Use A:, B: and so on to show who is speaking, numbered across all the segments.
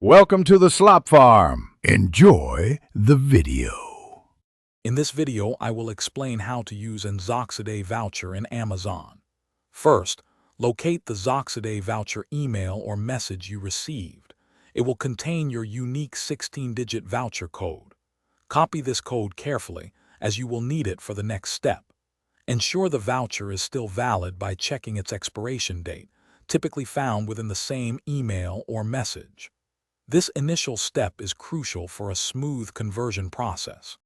A: Welcome to the Slop Farm. Enjoy the video.
B: In this video, I will explain how to use an Xoxoday Voucher in Amazon. First, locate the Xoxoday Voucher email or message you received. It will contain your unique 16-digit voucher code. Copy this code carefully, as you will need it for the next step. Ensure the voucher is still valid by checking its expiration date, typically found within the same email or message. This initial step is crucial for a smooth conversion process.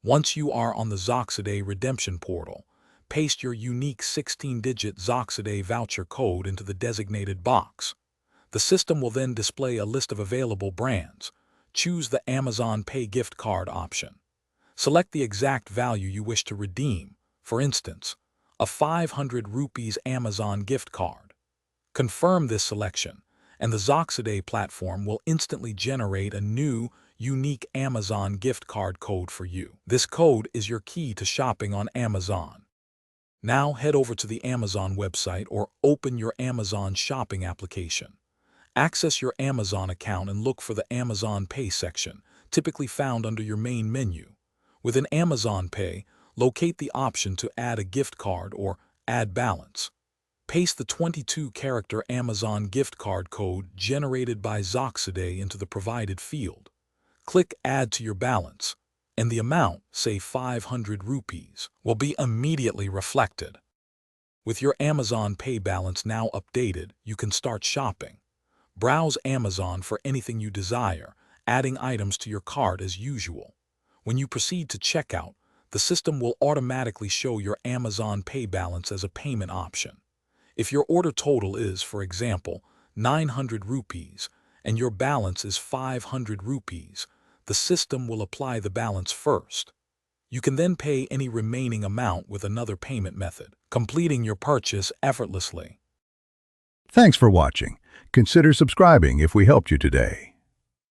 B: Once you are on the Xoxoday redemption portal, paste your unique 16-digit Xoxoday voucher code into the designated box. The system will then display a list of available brands. Choose the Amazon Pay gift card option. Select the exact value you wish to redeem, for instance, a 500 rupees Amazon gift card. Confirm this selection, and the Xoxoday platform will instantly generate a new, unique Amazon gift card code for you. This code is your key to shopping on Amazon. Now head over to the Amazon website or open your Amazon shopping application. Access your Amazon account and look for the Amazon Pay section, typically found under your main menu. Within Amazon Pay, locate the option to add a gift card or add balance. Paste the 22-character Amazon gift card code generated by Xoxoday into the provided field. Click Add to your balance, and the amount, say 500 rupees, will be immediately reflected. With your Amazon Pay balance now updated, you can start shopping. Browse Amazon for anything you desire, adding items to your cart as usual. When you proceed to checkout, the system will automatically show your Amazon Pay balance as a payment option. If your order total is, for example, 900 rupees and your balance is 500 rupees, the system will apply the balance first. You can then pay any remaining amount with another payment method, completing your purchase effortlessly.
A: Thanks for watching. Consider subscribing if we helped you today.